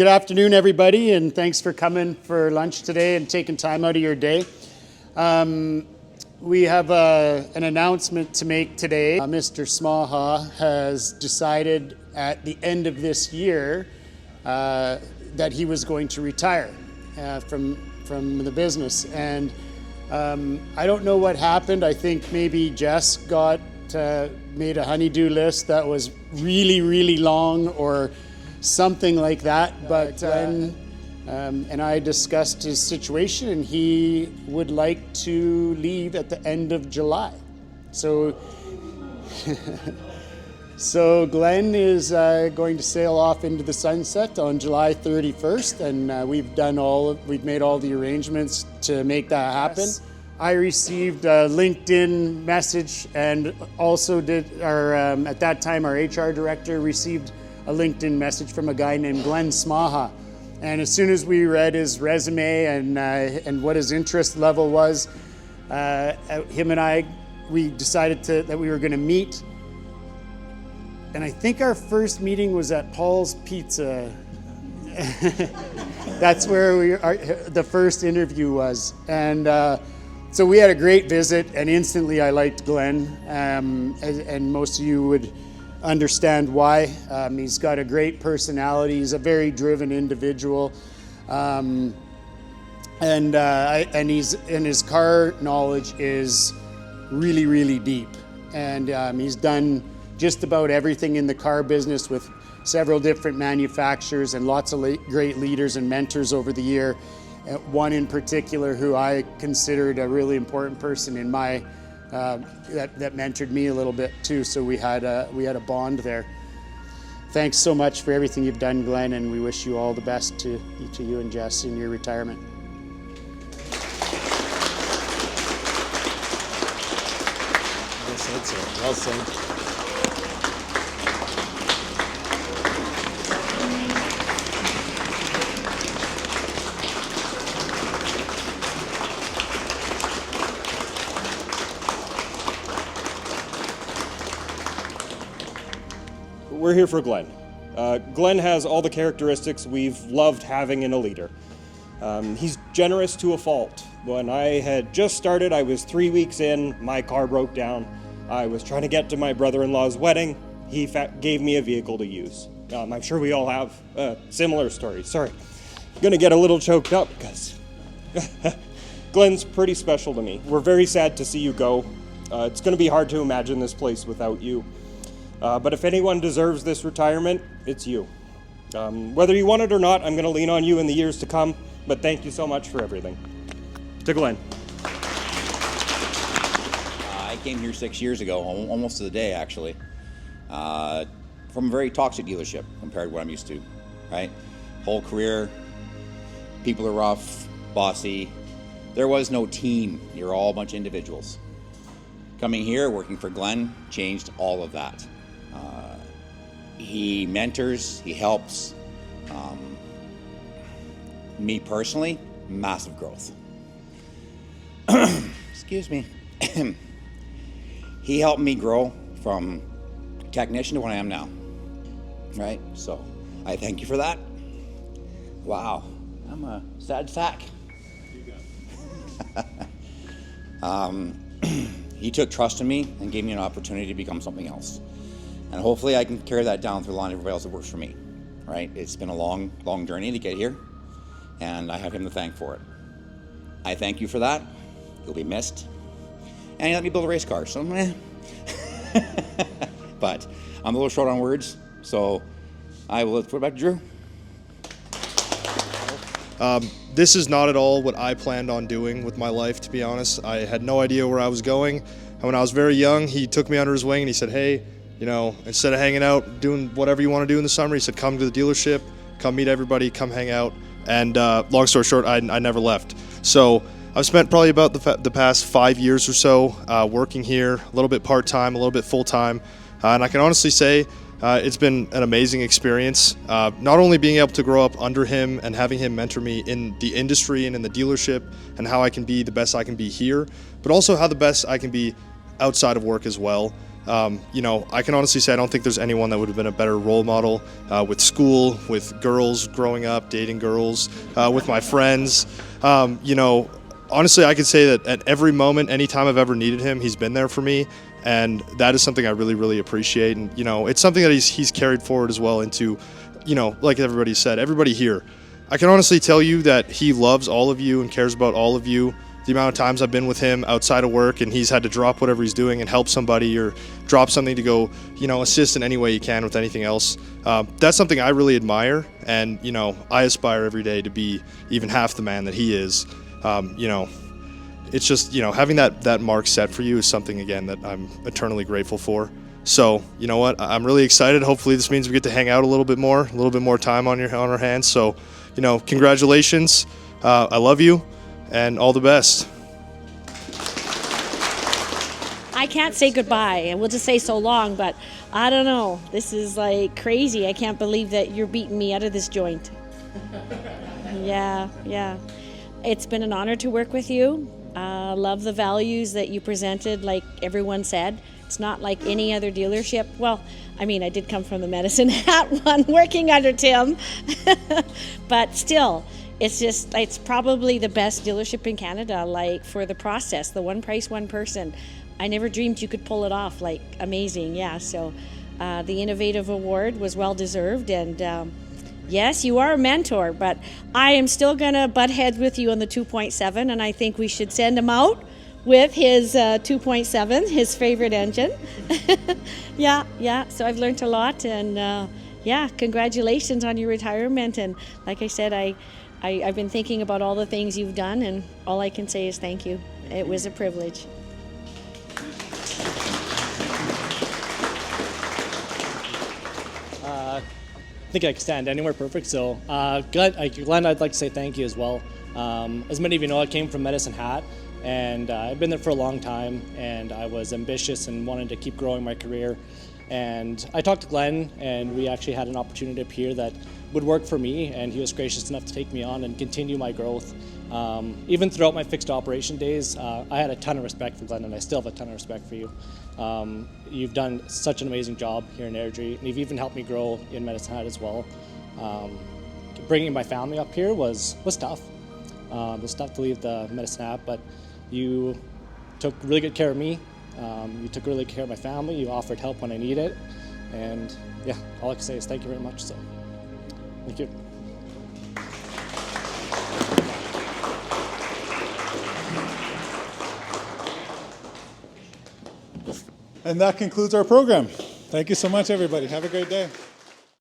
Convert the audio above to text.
Good afternoon, everybody, and thanks for coming for lunch today and taking time out of your day. We have an announcement to make today. Mr. Smaha has decided at the end of this year that he was going to retire from the business. And I don't know what happened. I think maybe Jess made a honey-do list that was really, really long or something like that, but Glenn and I discussed his situation, and he would like to leave at the end of July. So, so Glenn is going to sail off into the sunset on July 31st, and we've made all the arrangements to make that happen. Yes. I received a LinkedIn message, and also at that time our HR director received a LinkedIn message from a guy named Glenn Smaha. And as soon as we read his resume and what his interest level was, him and I, we decided that we were going to meet. And I think our first meeting was at Paul's Pizza. That's where the first interview was. And so we had a great visit, and instantly I liked Glenn, and most of you would understand why. He's got a great personality. He's a very driven individual, and his car knowledge is really, really deep. And he's done just about everything in the car business with several different manufacturers and lots of great leaders and mentors over the year. One in particular who I considered a really important person in my that mentored me a little bit too, so we had a bond there. Thanks so much for everything you've done, Glenn, and we wish you all the best to you and Jess in your retirement. Well said, sir. Well said. We're here for Glenn. Glenn has all the characteristics we've loved having in a leader. He's generous to a fault. When I had just started, I was 3 weeks in, my car broke down. I was trying to get to my brother-in-law's wedding. He gave me a vehicle to use. I'm sure we all have similar stories. Sorry, I'm gonna get a little choked up because Glenn's pretty special to me. We're very sad to see you go. It's gonna be hard to imagine this place without you. But if anyone deserves this retirement, it's you. Whether you want it or not, I'm going to lean on you in the years to come, but thank you so much for everything. To Glenn. I came here 6 years ago, almost to the day actually, from a very toxic dealership compared to what I'm used to, right? Whole career, people are rough, bossy. There was no team, you're all a bunch of individuals. Coming here, working for Glenn, changed all of that. He mentors, he helps. Me personally, massive growth. Excuse me. He helped me grow from technician to what I am now, right? So I thank you for that. Wow, I'm a sad sack. He took trust in me and gave me an opportunity to become something else. And hopefully I can carry that down through the line of everybody else that works for me, right? It's been a long, long journey to get here, and I have him to thank for it. I thank you for that. You'll be missed. And he let me build a race car, so but I'm a little short on words, so I will put it back to Drew. This is not at all what I planned on doing with my life, to be honest. I had no idea where I was going. And when I was very young, he took me under his wing and he said, hey, you know, instead of hanging out, doing whatever you want to do in the summer, he said, come to the dealership, come meet everybody, come hang out. And long story short, I never left. So I've spent probably about the past 5 years or so working here, a little bit part-time, a little bit full-time. And I can honestly say it's been an amazing experience, not only being able to grow up under him and having him mentor me in the industry and in the dealership and how I can be the best I can be here, but also how the best I can be outside of work as well. I can honestly say I don't think there's anyone that would have been a better role model with school, with girls growing up, dating girls, with my friends. Honestly, I can say that at every moment, anytime I've ever needed him, he's been there for me. And that is something I really, really appreciate. And, it's something that he's carried forward as well into, like everybody said, everybody here. I can honestly tell you that he loves all of you and cares about all of you. The amount of times I've been with him outside of work and he's had to drop whatever he's doing and help somebody or drop something to go, assist in any way he can with anything else. That's something I really admire. And, I aspire every day to be even half the man that he is. It's just, having that mark set for you is something, again, that I'm eternally grateful for. So, you know what, I'm really excited. Hopefully this means we get to hang out a little bit more time on our hands. So, congratulations. I love you and all the best. I can't say goodbye, and we'll just say so long, but I don't know. This is like crazy. I can't believe that you're beating me out of this joint. Yeah. It's been an honor to work with you. Love the values that you presented, like everyone said. It's not like any other dealership. Well, I did come from the Medicine Hat one, working under Tim. But still, it's probably the best dealership in Canada, like for the process, the one price, one person. I never dreamed you could pull it off, like amazing, yeah. So the Innovative Award was well deserved, and yes, you are a mentor, but I am still going to butt heads with you on the 2.7, and I think we should send him out with his 2.7, his favorite engine. Yeah, so I've learned a lot, and congratulations on your retirement. And like I said, I've been thinking about all the things you've done, and all I can say is thank you. It was a privilege. I think I can stand anywhere perfect. So, Glenn, I'd like to say thank you as well. As many of you know, I came from Medicine Hat, and I've been there for a long time, and I was ambitious and wanted to keep growing my career. And I talked to Glenn, and we actually had an opportunity up here that would work for me, and he was gracious enough to take me on and continue my growth. Even throughout my fixed operation days, I had a ton of respect for Glenn, and I still have a ton of respect for you. You've done such an amazing job here in Airdrie, and you've even helped me grow in Medicine Hat as well. Bringing my family up here was tough. It was tough to leave the Medicine Hat, but you took really good care of me. You took really good care of my family. You offered help when I needed it. And yeah, all I can say is thank you very much. So, thank you. And that concludes our program. Thank you so much, everybody. Have a great day.